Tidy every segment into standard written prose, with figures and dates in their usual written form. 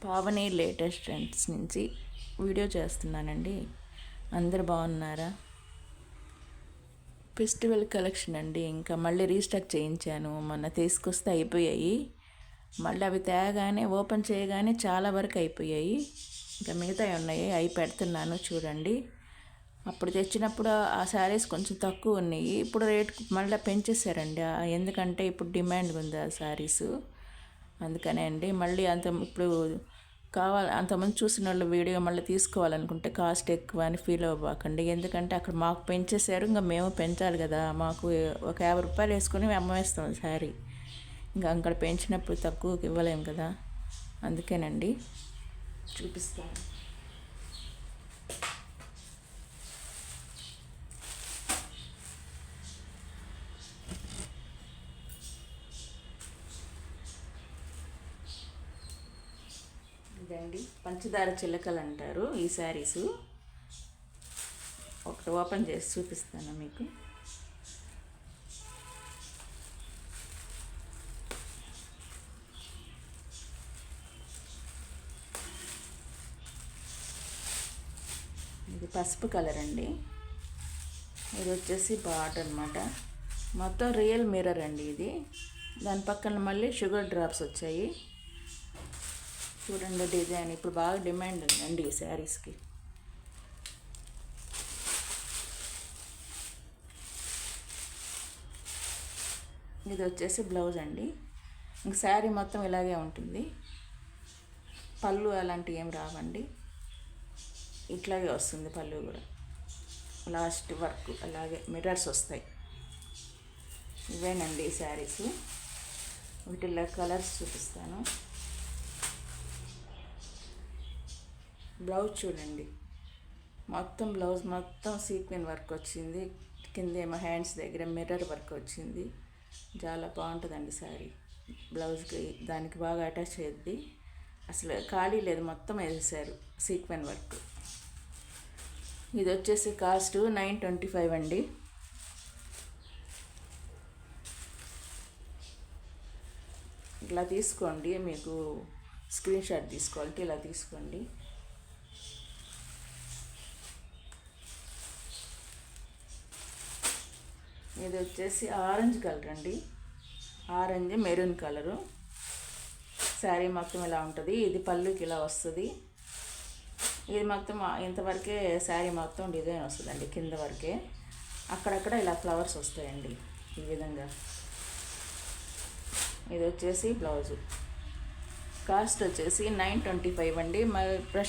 Pavani latest trends నుంచి video చేస్తున్నానండి. అందరు బాగున్నారా? ఫెస్టివల్ కలెక్షన్ అండి. ఇంకా మళ్ళీ రీస్టాక్ చేయించాను. మొన్న తీసుకొస్తే అయిపోయాయి. మళ్ళీ అవి తేగానే ఓపెన్ చేయగానే చాలా వరకు అయిపోయాయి. ఇంకా మిగతావి ఉన్నాయి, అవి పెడుతున్నాను చూడండి. అప్పుడు తెచ్చినప్పుడు ఆ శారీస్ కొంచెం తక్కువ ఉన్నాయి. ఇప్పుడు రేట్ మళ్ళీ పెంచేశారండి. ఎందుకంటే ఇప్పుడు డిమాండ్ ఉంది ఆ శారీసు. అందుకనే అండి. మళ్ళీ ఇప్పుడు అంతమంది చూసిన వాళ్ళు వీడియో మళ్ళీ తీసుకోవాలనుకుంటే కాస్ట్ ఎక్కువ అని ఫీల్ అవ్వకండి. ఎందుకంటే అక్కడ మాకు పెంచేశారు, ఇంకా మేము పెంచాలి కదా. మాకు ఒక 50 రూపాయలు వేసుకొని అమ్మేస్తాం శారీ. ఇంకా అక్కడ పెంచినప్పుడు తక్కువకి ఇవ్వలేము కదా. అందుకేనండి చూపిస్తాను. ఇదండి పంచదార చిలకలు అంటారు ఈ శారీసు. ఒకటి ఓపెన్ చేసి చూపిస్తాను మీకు. ఇది పసుపు కలర్ అండి. ఇది వచ్చేసి బార్డర్ అనమాట. మొత్తం రియల్ మిర్రర్ అండి ఇది. దాని పక్కన మళ్ళీ షుగర్ డ్రాప్స్ వచ్చాయి. చూడండి డిజైన్ ఇప్పుడు బాగా డిమాండ్ ఉందండి ఈ శారీస్కి. ఇది వచ్చేసి బ్లౌజ్ అండి. ఇంక శారీ మొత్తం ఇలాగే ఉంటుంది. పళ్ళు అలాంటివి ఏం రావండి, ఇట్లాగే వస్తుంది పళ్ళు కూడా. లాస్ట్ వర్క్ అలాగే మిర్రర్స్ వస్తాయి. ఇవేనండి ఈ శారీస్. వీటిల్లో కలర్స్ చూపిస్తాను. బ్లౌజ్ చూడండి, మొత్తం బ్లౌజ్ మొత్తం సీక్వెన్ వర్క్ వచ్చింది. కిందేమో హ్యాండ్స్ దగ్గర మిర్రర్ వర్క్ వచ్చింది. చాలా బాగుంటుందండి శారీ. బ్లౌజ్కి దానికి బాగా అటాచ్ అయ్యింది. అసలు ఖాళీ లేదు, మొత్తం వేసేసారు సీక్వెన్ వర్క్. ఇది వచ్చేసి కాస్ట్ 925 అండి. ఇలా తీసుకోండి, మీకు స్క్రీన్ షాట్ తీసుకోవాలంటే ఇలా తీసుకోండి. ఇది వచ్చేసి ఆరెంజ్ కలర్ అండి. Orange maroon colour. శారీ మొత్తం ఇలా ఉంటుంది. ఇది పళ్ళుకి ఇలా వస్తుంది. ఇది మొత్తం ఇంతవరకే శారీ మొత్తం డిజైన్ వస్తుందండి, కింద వరకే. అక్కడక్కడ ఇలా ఫ్లవర్స్ వస్తాయండి ఈ విధంగా. ఇది వచ్చేసి బ్లౌజు. కాస్ట్ వచ్చేసి 925 అండి. మరి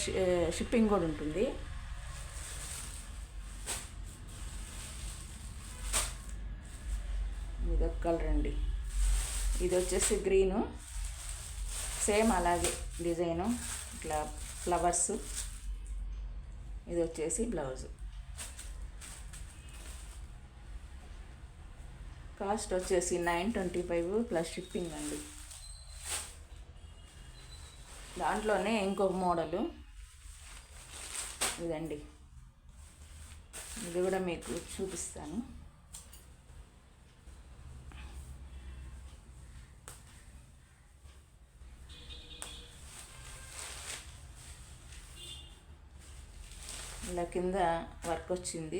షిప్పింగ్ కూడా ఉంటుంది. ఇది ఒక కలర్ అండి. ఇది వచ్చేసి గ్రీను, సేమ్ అలాగే డిజైను, ఇట్లా ఫ్లవర్స్. ఇది వచ్చేసి బ్లౌజు. కాస్ట్ వచ్చేసి 925 ప్లస్ షిప్పింగ్ అండి. దాంట్లోనే ఇంకొక మోడలు ఇదండి. ఇది కూడా మీకు చూపిస్తాను. ఇలా కింద వర్క్ వచ్చింది.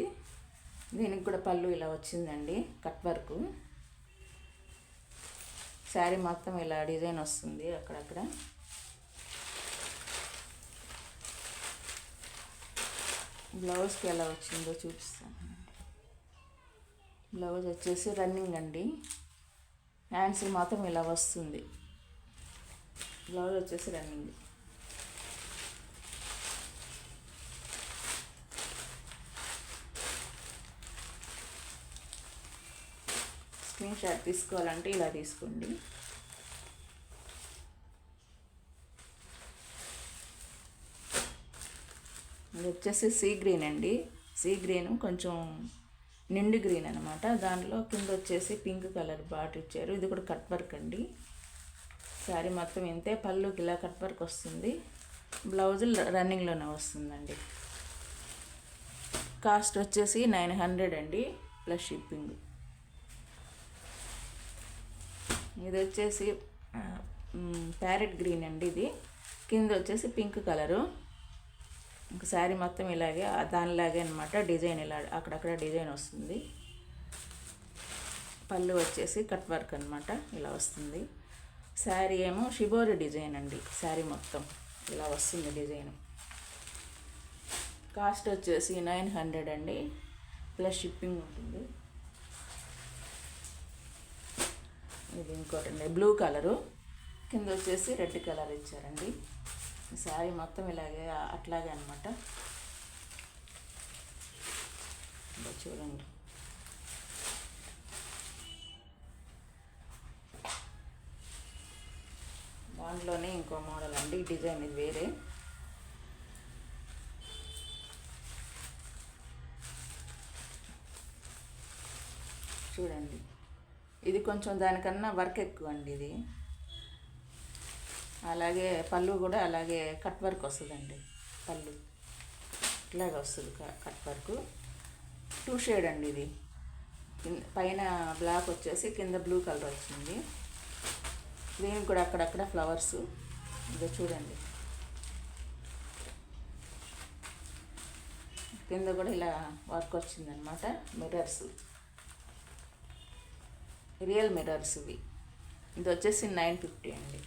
దీనికి కూడా పళ్ళు ఇలా వచ్చిందండి, కట్ వర్క్. శారీ మొత్తం ఇలా డిజైన్ వస్తుంది అక్కడక్కడ. బ్లౌజ్కి ఎలా వచ్చిందో చూపిస్తాను. బ్లౌజ్ వచ్చేసి రన్నింగ్ అండి. హ్యాండ్స్ మాత్రం ఇలా వస్తుంది. బ్లౌజ్ వచ్చేసి రన్నింగ్. స్క్రీన్ షాట్ తీసుకోవాలంటే ఇలా తీసుకోండి. ఇది వచ్చేసి సీ గ్రీన్ అండి. సీ గ్రీన్ కొంచెం నిండు గ్రీన్ అనమాట. దానిలో కింద వచ్చేసి పింక్ కలర్ బార్డర్ ఇచ్చారు. ఇది కూడా కట్ వర్క్ అండి. శారీ మొత్తం ఇంతే. పళ్ళుకి ఇలా కట్ వర్క్ వస్తుంది. బ్లౌజ్ రన్నింగ్లోనే వస్తుందండి. కాస్ట్ వచ్చేసి 900 అండి ప్లస్ షిప్పింగ్. ఇది వచ్చేసి ప్యారెట్ గ్రీన్ అండి. ఇది కింద వచ్చేసి పింక్ కలరు. ఇంక శారీ మొత్తం ఇలాగే దానిలాగే అనమాట. డిజైన్ ఇలా అక్కడక్కడ డిజైన్ వస్తుంది. పళ్ళు వచ్చేసి కట్ వర్క్ అనమాట, ఇలా వస్తుంది. శారీ ఏమో షిబోరి డిజైన్ అండి. శారీ మొత్తం ఇలా వస్తుంది డిజైన్. కాస్ట్ వచ్చేసి 900 అండి, ప్లస్ షిప్పింగ్ ఉంటుంది. ఇది ఇంకోటండి, బ్లూ కలరు, కింద వచ్చేసి రెడ్ కలర్ ఇచ్చారండి. శారీ మొత్తం ఇలాగే అట్లాగే అనమాట. చూడండి, దాంట్లోనే ఇంకో మోడల్ అండి. డిజైన్ ఇది వేరే. చూడండి, ఇది కొంచెం దానికన్నా వర్క్ ఎక్కువ అండి ఇది. అలాగే పళ్ళు కూడా అలాగే కట్ వర్క్ వస్తుందండి. పళ్ళు ఇట్లాగే వస్తుంది కట్ వర్క్. 2 షేడ్ అండి ఇది. పైన బ్లాక్ వచ్చేసి కింద బ్లూ కలర్ వచ్చింది. దీనికి కూడా అక్కడక్కడ ఫ్లవర్స్. ఇదో చూడండి, కింద కూడా ఇలా వర్క్ వచ్చిందనమాట. మిర్రర్స్, రియల్ మిర్రర్స్ ఇవి. ఇది వచ్చేసి 950 అండి.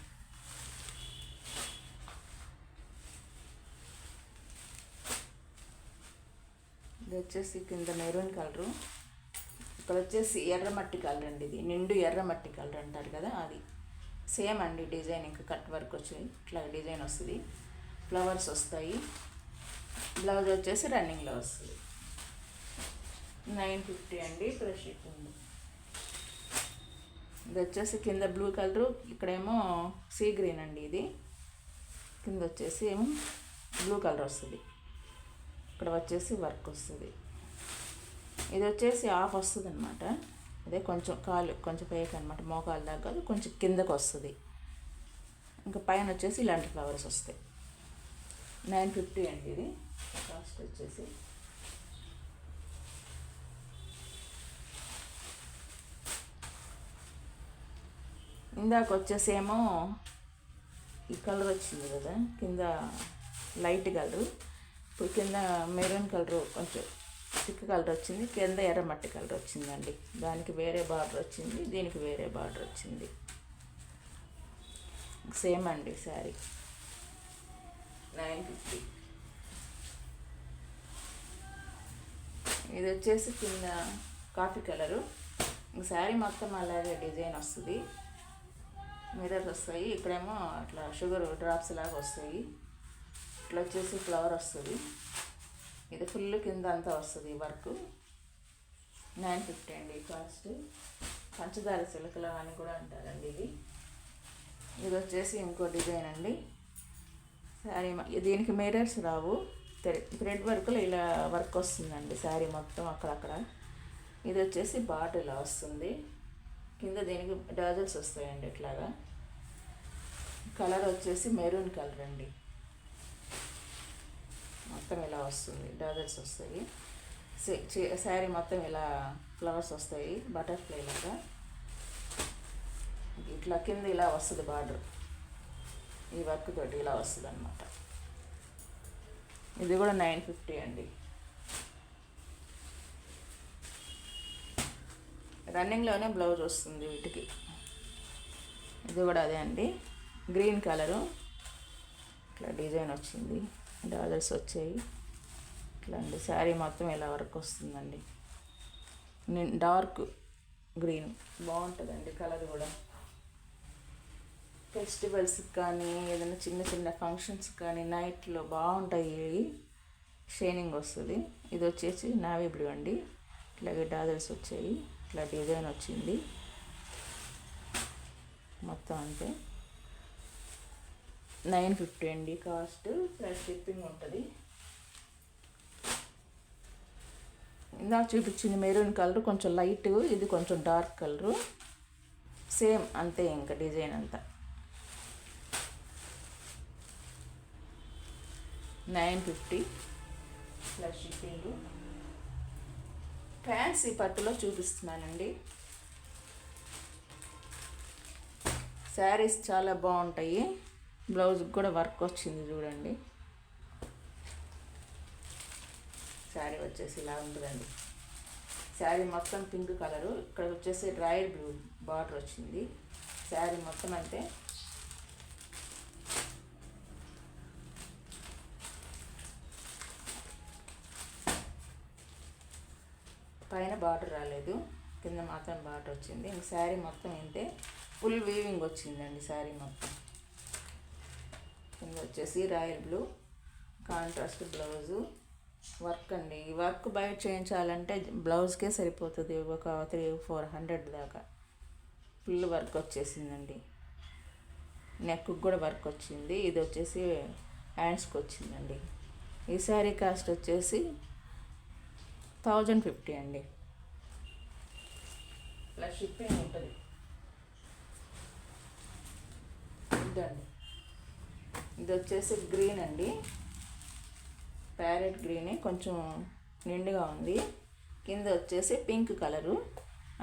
ఇది వచ్చేసి కింద మెరూన్ కలరు, ఇక్కడ వచ్చేసి ఎర్రమట్టి కలర్ అండి. ఇది నిండు ఎర్రమట్టి కలర్ అంటారు కదా, అది సేమ్ అండి. డిజైన్ ఇంకా కట్ వర్క్ వచ్చి ఇట్లా డిజైన్ వస్తుంది. ఫ్లవర్స్ వస్తాయి. బ్లౌజ్ వచ్చేసి రన్నింగ్లో వస్తుంది. 950 అండి, ప్లస్ షిప్పింగ్. ఇది వచ్చేసి కింద బ్లూ కలరు, ఇక్కడేమో సీ గ్రీన్ అండి. ఇది కింద వచ్చేసి ఏమో బ్లూ కలర్ వస్తుంది. ఇక్కడ వచ్చేసి వర్క్ వస్తుంది. ఇది వచ్చేసి ఆఫ్ వస్తుంది అనమాట. అదే కొంచెం కాలు కొంచెం పైకి అనమాట, మోకాలు దాకా కొంచెం కిందకు వస్తుంది. ఇంకా పైన వచ్చేసి ఇలాంటి ఫ్లవర్స్ వస్తాయి. 950 అండి ఇది. కాస్ట్ వచ్చేసి ఇందాక వచ్చేసి ఏమో ఈ కలర్ వచ్చింది కదా, కింద లైట్ కలరు. ఇప్పుడు కింద మెరూన్ కలరు కొంచెం థిక్ కలర్ వచ్చింది. కింద ఎర్రమట్టి కలర్ వచ్చిందండి. దానికి వేరే బార్డర్ వచ్చింది, దీనికి వేరే బార్డర్ వచ్చింది. సేమ్ అండి శారీ. 950. ఇది వచ్చేసి కింద కాఫీ కలరు. శారీ మొత్తం అలాగే డిజైన్ వస్తుంది. మిర్రర్స్ వస్తాయి. ఇక్కడేమో అట్లా షుగర్ డ్రాప్స్ లాగా వస్తాయి. ఇట్లా వచ్చేసి ఫ్లవర్ వస్తుంది. ఇది ఫుల్ కింద అంతా వస్తుంది వర్క్. 950 అండి కాస్ట్. పంచదార చిలకలు అని కూడా అంటారండి ఇది. ఇది వచ్చేసి ఇంకో డిజైన్ అండి. శారీ దీనికి మిర్రర్స్ రావు, థ్రెడ్ వర్క్లో ఇలా వర్క్ వస్తుందండి శారీ మొత్తం అక్కడక్కడ. ఇది వచ్చేసి బాటిల్ ఇలా వస్తుంది. కింద దీనికి డాజల్స్ వస్తాయండి ఇట్లాగా. కలర్ వచ్చేసి మెరూన్ కలర్ అండి. మొత్తం ఇలా వస్తుంది, డాజల్స్ వస్తాయి. శారీ మొత్తం ఇలా ఫ్లవర్స్ వస్తాయి, బటర్ఫ్లై లాగా. ఇట్లా కింద ఇలా వస్తుంది బార్డర్, ఈ వర్క్ తోటి ఇలా వస్తుంది అనమాట. ఇది కూడా 950 అండి. రన్నింగ్లోనే బ్లౌజ్ వస్తుంది వీటికి. ఇది కూడా అదే అండి, గ్రీన్ కలరు. ఇట్లా డిజైన్ వచ్చింది, డాలర్స్ వచ్చాయి. ఇట్లా అండి శారీ మొత్తం ఇలా వర్క్ వస్తుందండి. డార్క్ గ్రీన్ బాగుంటుందండి కలర్ కూడా. ఫెస్టివల్స్కి కానీ ఏదైనా చిన్న చిన్న ఫంక్షన్స్ కానీ నైట్లో బాగుంటాయి. షైనింగ్ వస్తుంది. ఇది వచ్చేసి నావీ బ్లూ అండి. ఇట్లాగే డాజల్స్ వచ్చాయి, ఇట్లా డిజైన్ వచ్చింది మొత్తం. అంతే 950 అండి కాస్ట్, ప్లస్ షిప్పింగ్ ఉంటుంది. ఇందాక చూపించింది మెరూన్ కలర్ కొంచెం లైట్, ఇది కొంచెం డార్క్ కలరు. సేమ్ అంతే ఇంకా డిజైన్ అంతా. 950 ప్లస్ షిప్పింగ్. ఫ్యాన్సీ పట్టులో చూపిస్తున్నానండి. శారీస్ చాలా బాగుంటాయి. బ్లౌజ్కి కూడా వర్క్ వచ్చింది చూడండి. శారీ వచ్చేసి ఇలా ఉంటుందండి. శారీ మొత్తం పింక్ కలరు, ఇక్కడ వచ్చేసి రాయల్ బ్లూ బార్డర్ వచ్చింది. శారీ మొత్తం అంతే. పైన బార్డర్ రాలేదు, కింద మాత్రం బార్డర్ వచ్చింది. ఇంక శారీ మొత్తం ఇంతే, ఫుల్ వీవింగ్ వచ్చిందండి శారీ మొత్తం. కింద వచ్చేసి royal blue contrast blouse work అండి. ఈ వర్క్ బయట చేయించాలంటే బ్లౌజ్కే సరిపోతుంది, ఒక 300-400 దాకా. ఫుల్ వర్క్ వచ్చేసిందండి. నెక్కు కూడా వర్క్ వచ్చింది. ఇది వచ్చేసి హ్యాండ్స్కి వచ్చిందండి. ఈ శారీ కాస్ట్ వచ్చేసి 1050 అండి, ప్లస్ షిప్పింగ్ ఉంటుంది. ఇదండి, ఇది వచ్చేసి గ్రీన్ అండి, ప్యారెట్ గ్రీనే, కొంచెం నిండుగా ఉంది. కింద వచ్చేసి పింక్ కలరు,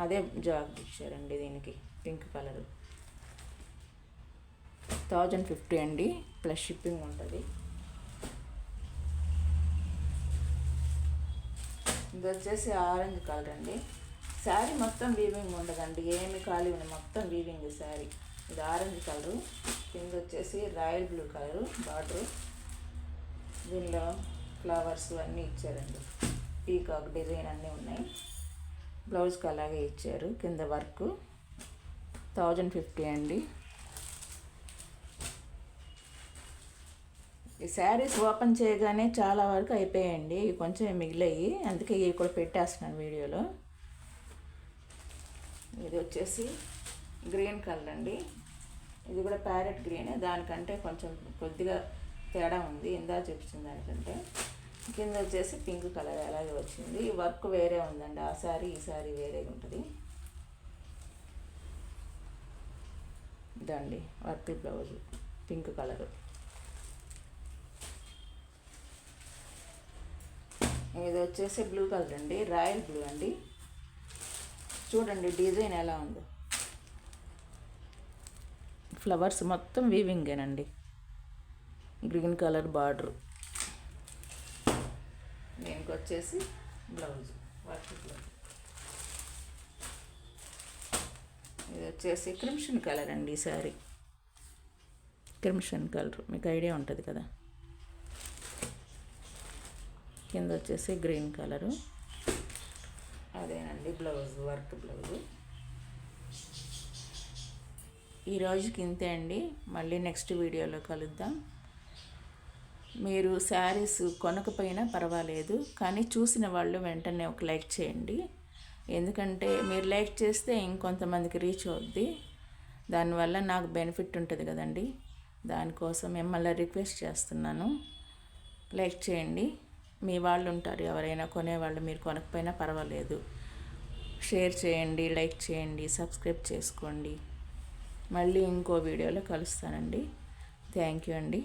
అదే జాకెట్ ఇచ్చారండి దీనికి, పింక్ కలరు. 1050 అండి, ప్లస్ షిప్పింగ్ ఉంటుంది. ఇది వచ్చేసి ఆరెంజ్ కలర్ అండి. శారీ మొత్తం వీవింగ్ ఉండదండి, ఏమి ఖాళీ ఉంది, మొత్తం వీవింగ్ శారీ. ఇది ఆరెంజ్ కలరు, కింద వచ్చేసి రాయల్ బ్లూ కలరు బార్డరు. దీనిలో ఫ్లవర్స్ అన్నీ ఇచ్చారండి, పీకాక్ డిజైన్ అన్నీ ఉన్నాయి. బ్లౌజ్కి అలాగే ఇచ్చారు. కింద వర్క్ 1050 అండి. ఈ శారీస్ ఓపెన్ చేయగానే చాలా వరకు అయిపోయాయండి, ఇవి కొంచెం మిగిలాయి, అందుకే ఇవి కూడా పెట్టేస్తున్నాను వీడియోలో. ఇది వచ్చేసి గ్రీన్ కలర్ అండి, ఇది కూడా ప్యారెట్ గ్రీనే, దానికంటే కొంచెం కొద్దిగా తేడా ఉంది ఇందా చూపించిన దానికంటే. కింద వచ్చేసి పింక్ కలర్ అలాగే వచ్చింది. ఈ వర్క్ వేరే ఉందండి, ఆ శారీ ఈ శారీ వేరే ఉంటుంది. ఇదండి వర్క్ బ్లౌజ్, పింక్ కలరు. ఇది వచ్చేసి బ్లూ కలర్ అండి, రాయల్ బ్లూ అండి. చూడండి డిజైన్ ఎలా ఉందో, ఫ్లవర్స్ మొత్తం వీవింగేనండి. గ్రీన్ కలర్ బార్డర్, దీనికి వచ్చేసి బ్లౌజ్ వర్క్ బ్లౌజ్. ఇది వచ్చేసి క్రిమ్షన్ కలర్ అండి, ఈ శారీ క్రిమ్షన్ కలర్ మీకు ఐడియా ఉంటుంది కదా. కింద వచ్చేసి గ్రీన్ కలరు, అదేనండి బ్లౌజ్ వర్క్ బ్లౌజు. ఈరోజుకి ఇంతే అండి, మళ్ళీ నెక్స్ట్ వీడియోలో కలుద్దాం. మీరు శారీస్ కొనకపోయినా పర్వాలేదు, కానీ చూసిన వాళ్ళు వెంటనే ఒక లైక్ చేయండి. ఎందుకంటే మీరు లైక్ చేస్తే ఇంకొంతమందికి రీచ్ అవుద్ది, దానివల్ల నాకు బెనిఫిట్ ఉంటుంది కదండి. దానికోసం మిమ్మల్ని రిక్వెస్ట్ చేస్తున్నాను, లైక్ చేయండి. మీ వాళ్ళు ఉంటారు ఎవరైనా కొనేవాళ్ళు, మీరు కొనకపోయినా పర్వాలేదు, షేర్ చేయండి, లైక్ చేయండి, సబ్స్క్రైబ్ చేసుకోండి. మళ్ళీ ఇంకో వీడియోలో కలుస్తానండి. థ్యాంక్ యూ అండి.